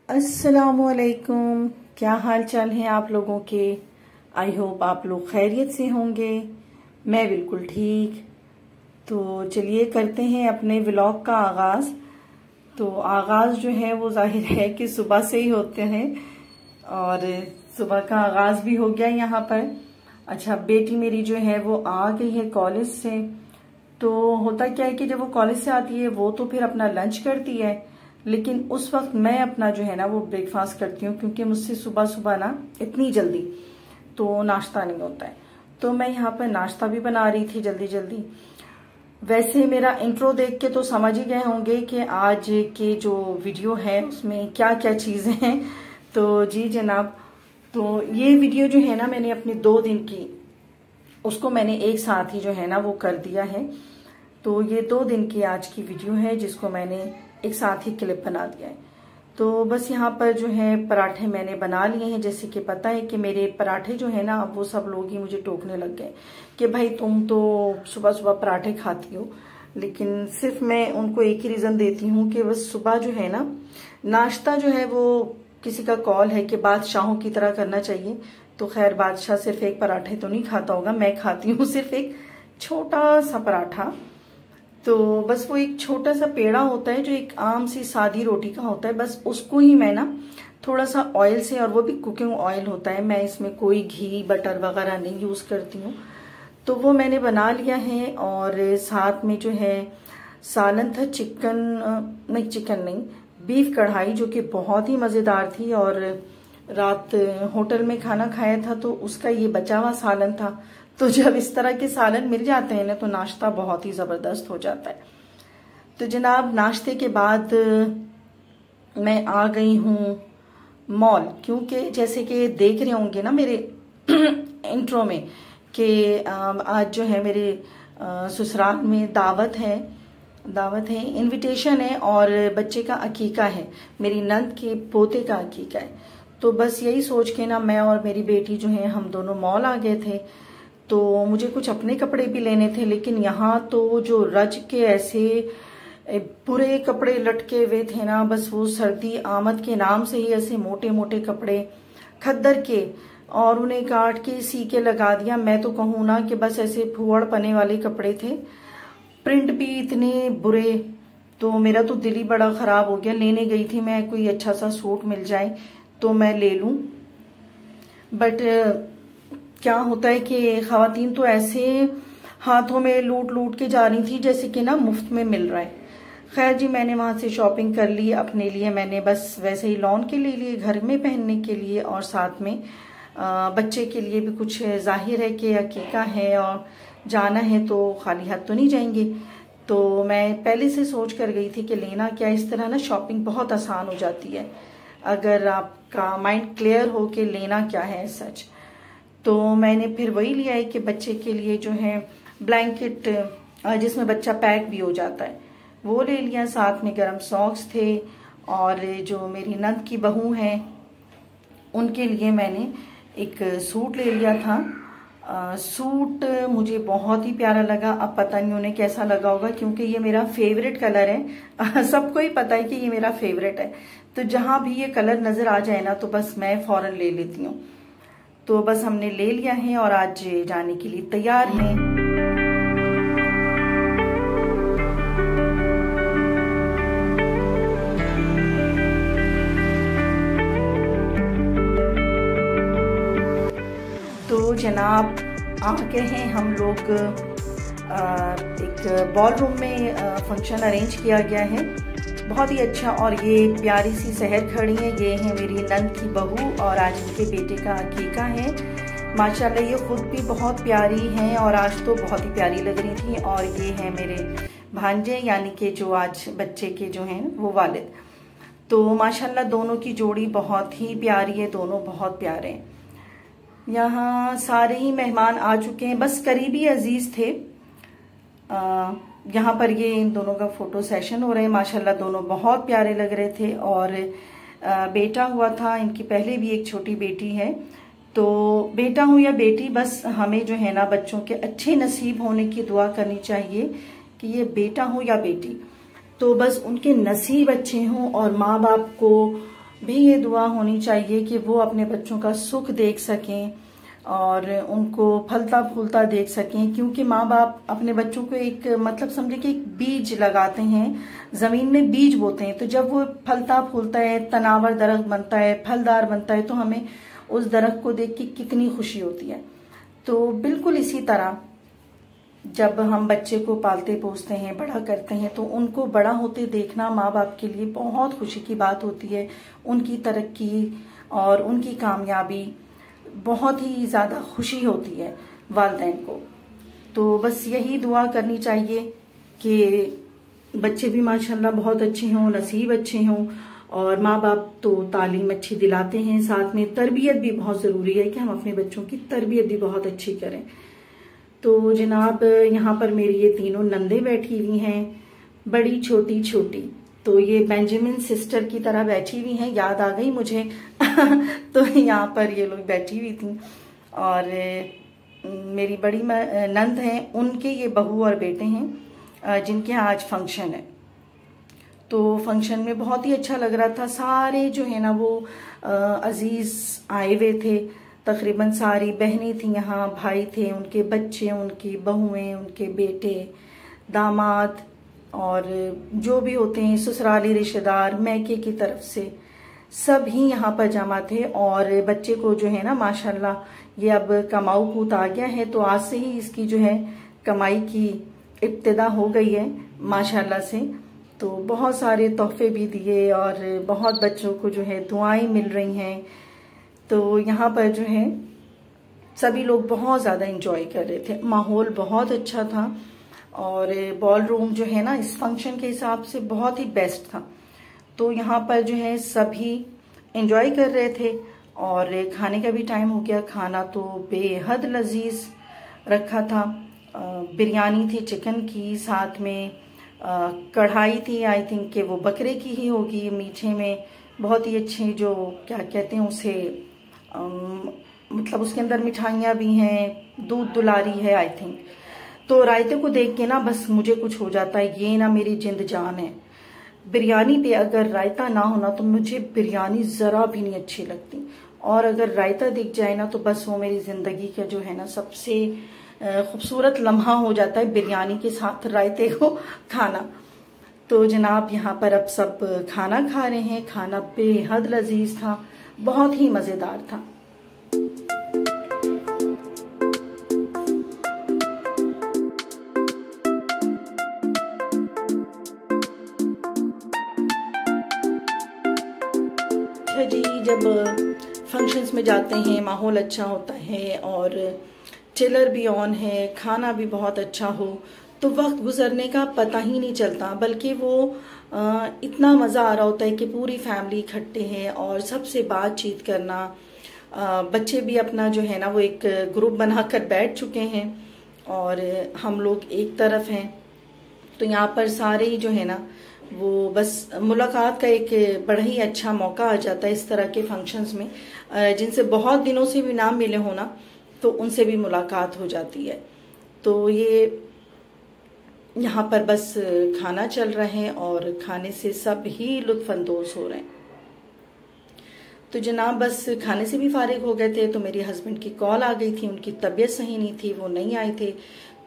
अस्सलामुअलैकुम। क्या हाल चाल है आप लोगों के। आई होप आप लोग खैरियत से होंगे। मैं बिल्कुल ठीक। तो चलिए करते हैं अपने व्लॉग का आगाज। तो आगाज जो है वो जाहिर है कि सुबह से ही होते हैं और सुबह का आगाज भी हो गया यहाँ पर। अच्छा, बेटी मेरी जो है वो आ गई है कॉलेज से। तो होता क्या है कि जब वो कॉलेज से आती है वो तो फिर अपना लंच करती है, लेकिन उस वक्त मैं अपना जो है ना वो ब्रेकफास्ट करती हूँ, क्योंकि मुझसे सुबह सुबह ना इतनी जल्दी तो नाश्ता नहीं होता है। तो मैं यहाँ पर नाश्ता भी बना रही थी जल्दी जल्दी। वैसे मेरा इंट्रो देख के तो समझ ही गए होंगे कि आज के जो वीडियो है उसमें क्या क्या चीजें हैं। तो जी जनाब, तो ये वीडियो जो है ना मैंने अपनी 2 दिन की उसको मैंने एक साथ ही जो है ना वो कर दिया है। तो ये 2 दिन की आज की वीडियो है जिसको मैंने एक साथ ही क्लिप बना दिया है। तो बस यहाँ पर जो है पराठे मैंने बना लिए हैं। जैसे कि पता है कि मेरे पराठे जो है ना अब वो सब लोग ही मुझे टोकने लग गए कि भाई तुम तो सुबह सुबह पराठे खाती हो। लेकिन सिर्फ मैं उनको एक ही रीजन देती हूँ कि बस सुबह जो है ना नाश्ता जो है वो किसी का कॉल है कि बादशाहों की तरह करना चाहिए। तो खैर बादशाह सिर्फ एक पराठे तो नहीं खाता होगा, मैं खाती हूँ सिर्फ एक छोटा सा पराठा। तो बस वो एक छोटा सा पेड़ा होता है जो एक आम सी सादी रोटी का होता है, बस उसको ही मैं ना थोड़ा सा ऑयल से, और वो भी कुकिंग ऑयल होता है, मैं इसमें कोई घी बटर वगैरह नहीं यूज करती हूँ। तो वो मैंने बना लिया है। और साथ में जो है सालन था, चिकन नहीं बीफ कढ़ाई, जो कि बहुत ही मजेदार थी। और रात होटल में खाना खाया था तो उसका ये बचा हुआ सालन था। तो जब इस तरह के सालन मिल जाते हैं ना तो नाश्ता बहुत ही जबरदस्त हो जाता है। तो जनाब नाश्ते के बाद मैं आ गई हूँ मॉल, क्योंकि जैसे कि देख रहे होंगे ना मेरे इंट्रो में कि आज जो है मेरे ससुराल में दावत है, इनविटेशन है और बच्चे का अकीका है, मेरी नंद के पोते का अकीका है। तो बस यही सोच के ना मैं और मेरी बेटी जो है हम दोनों मॉल आ गए थे। तो मुझे कुछ अपने कपड़े भी लेने थे, लेकिन यहाँ तो जो रज के ऐसे पूरे कपड़े लटके हुए थे ना, बस वो सर्दी आमद के नाम से ही ऐसे मोटे मोटे कपड़े खद्दर के, और उन्हें काट के सी के लगा दिया। मैं तो कहूँ ना कि बस ऐसे फुहड़ पने वाले कपड़े थे, प्रिंट भी इतने बुरे। तो मेरा तो दिल ही बड़ा खराब हो गया। लेने गई थी मैं कोई अच्छा सा सूट मिल जाए तो मैं ले लूं, बट क्या होता है कि खवातीन तो ऐसे हाथों में लूट लूट के जा रही थी जैसे कि ना मुफ्त में मिल रहा है। खैर जी, मैंने वहां से शॉपिंग कर ली अपने लिए। मैंने बस वैसे ही लॉन के लिए घर में पहनने के लिए, और साथ में बच्चे के लिए भी कुछ। जाहिर है कि अकीका है और जाना है तो खाली हाथ तो नहीं जाएंगे। तो मैं पहले से सोच कर गई थी कि लेना क्या। इस तरह ना शॉपिंग बहुत आसान हो जाती है अगर आपका माइंड क्लियर हो कि लेना क्या है सच। तो मैंने फिर वही लिया है कि बच्चे के लिए जो है ब्लैंकेट जिसमें बच्चा पैक भी हो जाता है वो ले लिया। साथ में गर्म सॉक्स थे, और जो मेरी नंद की बहू है उनके लिए मैंने एक सूट ले लिया था। सूट मुझे बहुत ही प्यारा लगा। अब पता नहीं उन्हें कैसा लगा होगा, क्योंकि ये मेरा फेवरेट कलर है। सबको ही पता है कि ये मेरा फेवरेट है। तो जहां भी ये कलर नजर आ जाए ना तो बस मैं फौरन ले लेती हूँ। तो बस हमने ले लिया है और आज जाने के लिए तैयार हैं। तो जनाब आ गए हैं हम लोग। एक बॉल रूम में फंक्शन अरेंज किया गया है, बहुत ही अच्छा। और ये प्यारी सी सहर खड़ी है, ये है मेरी नंद की बहू और आज इनके बेटे का अकीका है। माशाल्लाह ये खुद भी बहुत प्यारी हैं और आज तो बहुत ही प्यारी लग रही थी। और ये है मेरे भांजे, यानी कि जो आज बच्चे के जो हैं वो वालिद। तो माशाल्लाह दोनों की जोड़ी बहुत ही प्यारी है, दोनों बहुत प्यारे हैं। यहाँ सारे ही मेहमान आ चुके हैं, बस करीबी अजीज थे। यहाँ पर ये इन दोनों का फोटो सेशन हो रहा है। माशाल्लाह दोनों बहुत प्यारे लग रहे थे। और बेटा हुआ था, इनकी पहले भी एक छोटी बेटी है। तो बेटा हो या बेटी, बस हमें जो है ना बच्चों के अच्छे नसीब होने की दुआ करनी चाहिए कि ये बेटा हो या बेटी, तो बस उनके नसीब अच्छे हों और माँ बाप को भी ये दुआ होनी चाहिए कि वो अपने बच्चों का सुख देख सकें और उनको फलता फूलता देख सकें, क्योंकि माँ बाप अपने बच्चों को एक मतलब समझे कि एक बीज लगाते हैं, जमीन में बीज बोते हैं, तो जब वो फलता फूलता है, तनावर दरख्त बनता है, फलदार बनता है, तो हमें उस दरख्त को देख के कितनी खुशी होती है। तो बिल्कुल इसी तरह जब हम बच्चे को पालते पोसते हैं, बड़ा करते हैं, तो उनको बड़ा होते देखना माँ बाप के लिए बहुत खुशी की बात होती है। उनकी तरक्की और उनकी कामयाबी बहुत ही ज़्यादा खुशी होती है वालिदैन को। तो बस यही दुआ करनी चाहिए कि बच्चे भी माशाल्लाह बहुत अच्छे हों, नसीब अच्छे हों, और माँ बाप तो तालीम अच्छी दिलाते हैं, साथ में तरबियत भी बहुत ज़रूरी है कि हम अपने बच्चों की तरबियत भी बहुत अच्छी करें। तो जनाब यहाँ पर मेरी ये तीनों नंदे बैठी हुई हैं, बड़ी छोटी छोटी, तो ये बेंजामिन सिस्टर की तरह बैठी हुई हैं, याद आ गई मुझे तो यहाँ पर ये लोग बैठी हुई थी। और मेरी बड़ी नंद हैं, उनके ये बहू और बेटे हैं जिनके यहाँ आज फंक्शन है। तो फंक्शन में बहुत ही अच्छा लग रहा था, सारे जो है ना वो अजीज आए हुए थे, तकरीबन सारी बहनें थी यहाँ, भाई थे, उनके बच्चे, उनकी बहुएं, उनके बेटे, दामाद और जो भी होते हैं ससुराली रिश्तेदार मैके की तरफ से, सब ही यहाँ पर जमा थे। और बच्चे को जो है ना माशाल्लाह ये अब कमाऊ पूत आ गया है, तो आज से ही इसकी जो है कमाई की इब्तिदा हो गई है माशाल्लाह से। तो बहुत सारे तोहफे भी दिए और बहुत बच्चों को जो है दुआएं मिल रही हैं। तो यहाँ पर जो है सभी लोग बहुत ज़्यादा एंजॉय कर रहे थे, माहौल बहुत अच्छा था और बॉल रूम जो है ना इस फंक्शन के हिसाब से बहुत ही बेस्ट था। तो यहाँ पर जो है सभी एंजॉय कर रहे थे और खाने का भी टाइम हो गया। खाना तो बेहद लजीज रखा था, बिरयानी थी चिकन की, साथ में कढ़ाई थी, आई थिंक कि वो बकरे की ही होगी, मीठे में बहुत ही अच्छी, जो क्या कहते हैं उसे, मतलब उसके अंदर मिठाइयाँ भी हैं, दूध दुलारी है आई थिंक। तो रायते को देख के ना बस मुझे कुछ हो जाता है, ये ना मेरी जिंद जान है। बिरयानी पे अगर रायता ना होना तो मुझे बिरयानी जरा भी नहीं अच्छी लगती, और अगर रायता दिख जाए ना तो बस वो मेरी जिंदगी का जो है ना सबसे खूबसूरत लम्हा हो जाता है, बिरयानी के साथ रायते को खाना। तो जनाब यहाँ पर अब सब खाना खा रहे हैं, खाना बेहद लजीज था, बहुत ही मजेदार था। जी जब फंक्शंस में जाते हैं माहौल अच्छा होता है और चिलर भी ऑन है, खाना भी बहुत अच्छा हो, तो वक्त गुजरने का पता ही नहीं चलता, बल्कि वो इतना मज़ा आ रहा होता है कि पूरी फैमिली इकट्ठे हैं और सबसे बातचीत करना। बच्चे भी अपना जो है ना वो एक ग्रुप बनाकर बैठ चुके हैं और हम लोग एक तरफ हैं। तो यहाँ पर सारे ही जो है ना वो बस मुलाकात का एक बड़ा ही अच्छा मौका आ जाता है इस तरह के फंक्शंस में, जिनसे बहुत दिनों से भी ना मिले हो ना तो उनसे भी मुलाकात हो जाती है। तो ये यहाँ पर बस खाना चल रहा है और खाने से सब ही लुत्फानंदोज हो रहे हैं। तो जनाब बस खाने से भी फारिग हो गए थे तो मेरे हस्बैंड की कॉल आ गई थी, उनकी तबीयत सही नहीं थी, वो नहीं आए थे।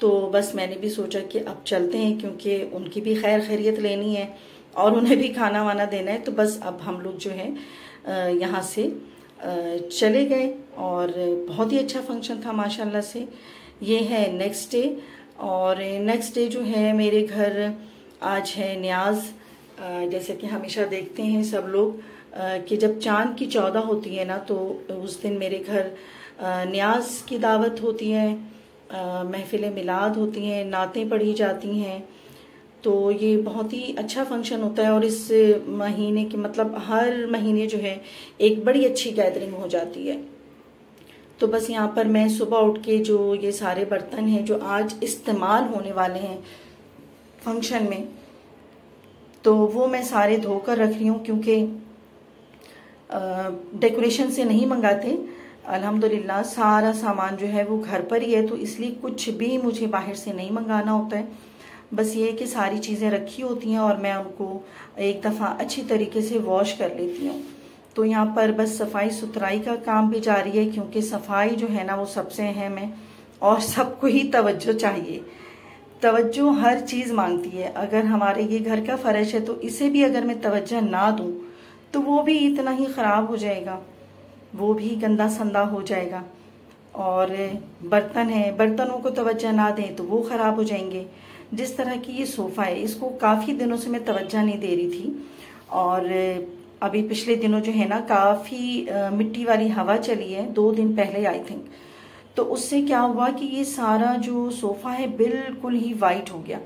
तो बस मैंने भी सोचा कि अब चलते हैं, क्योंकि उनकी भी खैर खैरियत लेनी है और उन्हें भी खाना वाना देना है। तो बस अब हम लोग जो है यहाँ से चले गए और बहुत ही अच्छा फंक्शन था माशाल्लाह से। ये है नेक्स्ट डे, और नेक्स्ट डे जो है मेरे घर आज है न्याज। जैसे कि हमेशा देखते हैं सब लोग कि जब चांद की 14 होती है ना तो उस दिन मेरे घर न्याज की दावत होती है, महफिल मिलाद होती हैं, नातें पढ़ी जाती हैं। तो ये बहुत ही अच्छा फंक्शन होता है और इस महीने की मतलब हर महीने जो है एक बड़ी अच्छी गैदरिंग हो जाती है। तो बस यहाँ पर मैं सुबह उठ के जो ये सारे बर्तन हैं जो आज इस्तेमाल होने वाले हैं फंक्शन में, तो वो मैं सारे धोकर रख रही हूँ, क्योंकि डेकोरेशन से नहीं मंगाते, अल्हम्दुलिल्लाह सारा सामान जो है वो घर पर ही है, तो इसलिए कुछ भी मुझे बाहर से नहीं मंगाना होता है। बस ये है कि सारी चीज़ें रखी होती हैं और मैं उनको एक दफ़ा अच्छी तरीके से वॉश कर लेती हूँ। तो यहाँ पर बस सफाई सुथराई का काम भी जारी है, क्योंकि सफाई जो है ना वो सबसे अहम है और सबको ही तवज्जो चाहिए। तवज्जो हर चीज़ मांगती है। अगर हमारे ये घर का फर्श है तो इसे भी अगर मैं तवज्जो ना दूं तो वो भी इतना ही ख़राब हो जाएगा, वो भी गंदा संदा हो जाएगा। और बर्तन है, बर्तनों को तवज्जो ना दें तो वो ख़राब हो जाएंगे। जिस तरह की ये सोफ़ा है, इसको काफ़ी दिनों से मैं तवज्जो नहीं दे रही थी, और अभी पिछले दिनों जो है ना काफ़ी मिट्टी वाली हवा चली है, 2 दिन पहले आई थिंक। तो उससे क्या हुआ कि ये सारा जो सोफ़ा है बिल्कुल ही वाइट हो गया।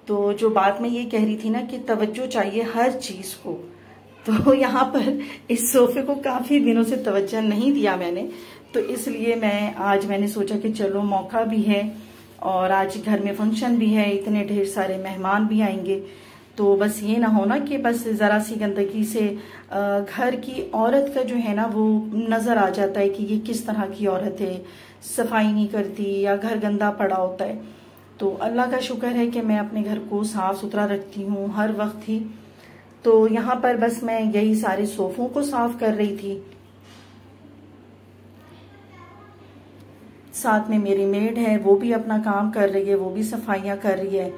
तो जो बात मैं ये कह रही थी ना कि तवज्जो चाहिए हर चीज़ को, तो यहाँ पर इस सोफ़े को काफ़ी दिनों से तवज्जो नहीं दिया मैंने। तो इसलिए मैंने सोचा कि चलो मौका भी है और आज घर में फंक्शन भी है, इतने ढेर सारे मेहमान भी आएंगे, तो बस ये ना हो ना कि बस ज़रा सी गंदगी से घर की औरत का जो है ना वो नज़र आ जाता है कि ये किस तरह की औरत है, सफाई नहीं करती या घर गंदा पड़ा होता है। तो अल्लाह का शुक्र है कि मैं अपने घर को साफ़ सुथरा रखती हूँ हर वक्त ही। तो यहाँ पर बस मैं यही सारे सोफ़ों को साफ़ कर रही थी। साथ में मेरी मेड है, वो भी अपना काम कर रही है, वो भी सफाइयाँ कर रही है।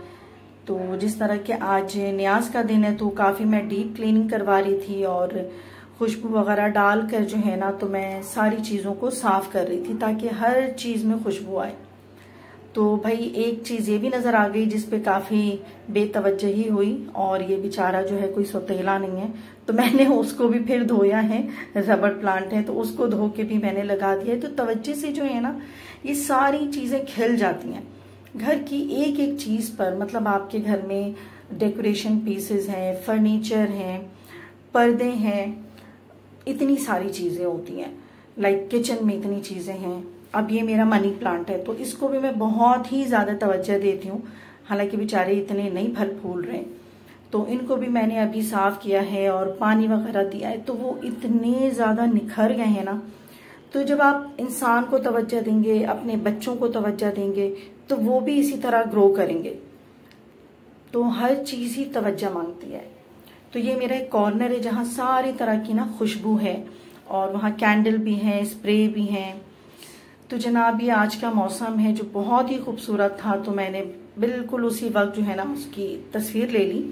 तो जिस तरह के आज न्याज का दिन है तो काफ़ी मैं डीप क्लीनिंग करवा रही थी और खुशबू वगैरह डाल कर जो है ना तो मैं सारी चीज़ों को साफ़ कर रही थी ताकि हर चीज़ में खुशबू आए। तो भाई एक चीज़ ये भी नज़र आ गई जिस पे काफ़ी बेतवज्जही हुई, और ये बेचारा जो है कोई सौतेला नहीं है, तो मैंने उसको भी फिर धोया है। रबड़ प्लांट है तो उसको धो के भी मैंने लगा दिया है। तो तवज्जो से जो है ना ये सारी चीज़ें खिल जाती हैं। घर की एक एक चीज़ पर, मतलब आपके घर में डेकोरेशन पीसेस हैं, फर्नीचर हैं, पर्दे हैं, इतनी सारी चीज़ें होती हैं। लाइक किचन में इतनी चीज़ें हैं। अब ये मेरा मनी प्लांट है तो इसको भी मैं बहुत ही ज़्यादा तवज्जो देती हूँ, हालांकि बेचारे इतने नहीं फल फूल रहे। तो इनको भी मैंने अभी साफ़ किया है और पानी वगैरह दिया है, तो वो इतने ज़्यादा निखर गए हैं ना। तो जब आप इंसान को तवज्जो देंगे, अपने बच्चों को तवज्जो देंगे, तो वो भी इसी तरह ग्रो करेंगे। तो हर चीज़ ही तवज्जो मांगती है। तो ये मेरा एक कॉर्नर है जहाँ सारी तरह की ना खुशबू है, और वहाँ कैंडल भी है, स्प्रे भी हैं। तो जनाब ये आज का मौसम है जो बहुत ही खूबसूरत था, तो मैंने बिल्कुल उसी वक्त जो है ना उसकी तस्वीर ले ली।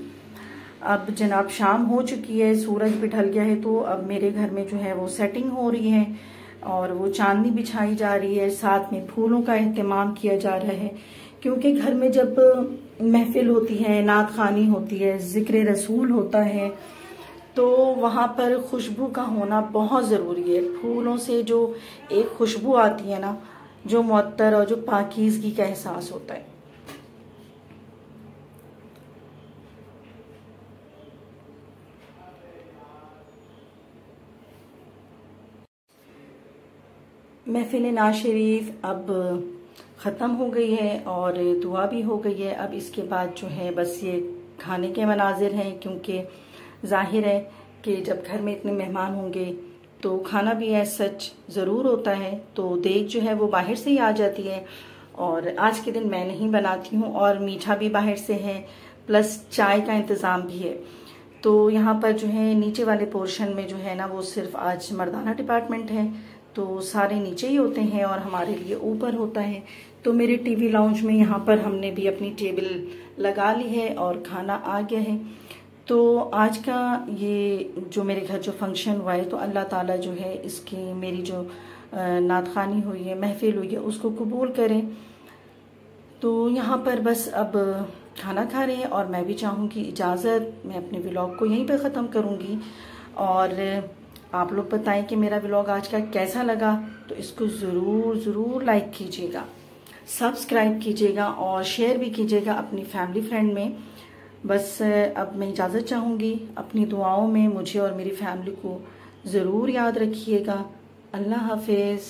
अब जनाब शाम हो चुकी है, सूरज भी ढल गया है, तो अब मेरे घर में जो है वो सेटिंग हो रही है और वो चांदनी बिछाई जा रही है, साथ में फूलों का इंतजाम किया जा रहा है। क्योंकि घर में जब महफिल होती है, नात खानी होती है, जिक्र रसूल होता है, तो वहाँ पर खुशबू का होना बहुत ज़रूरी है। फूलों से जो एक खुशबू आती है ना, जो मुअत्तर और जो पाकीज़गी का एहसास होता है। महफिल नाज शरीफ अब ख़त्म हो गई है और दुआ भी हो गई है। अब इसके बाद जो है बस ये खाने के मनाजिर हैं, क्योंकि जाहिर है कि जब घर में इतने मेहमान होंगे तो खाना भी सच ज़रूर होता है। तो देग जो है वो बाहर से ही आ जाती है, और आज के दिन मैं नहीं बनाती हूँ, और मीठा भी बाहर से है, प्लस चाय का इंतज़ाम भी है। तो यहाँ पर जो है नीचे वाले पोर्शन में जो है ना वो सिर्फ आज मर्दाना डिपार्टमेंट है, तो सारे नीचे ही होते हैं और हमारे लिए ऊपर होता है। तो मेरे टीवी लाउंज में यहाँ पर हमने भी अपनी टेबल लगा ली है और खाना आ गया है। तो आज का ये जो मेरे घर जो फंक्शन हुआ है, तो अल्लाह ताला जो है इसकी मेरी जो नातखानी हुई है, महफिल हुई है, उसको कबूल करें। तो यहाँ पर बस अब खाना खा रहे हैं और मैं भी चाहूँगी इजाज़त, मैं अपने व्लॉग को यहीं पे ख़त्म करूँगी। और आप लोग बताएं कि मेरा व्लॉग आज का कैसा लगा, तो इसको ज़रूर लाइक कीजिएगा, सब्सक्राइब कीजिएगा और शेयर भी कीजिएगा अपनी फैमिली फ्रेंड में। बस अब मैं इजाज़त चाहूँगी। अपनी दुआओं में मुझे और मेरी फैमिली को ज़रूर याद रखिएगा। अल्लाह हाफिज़।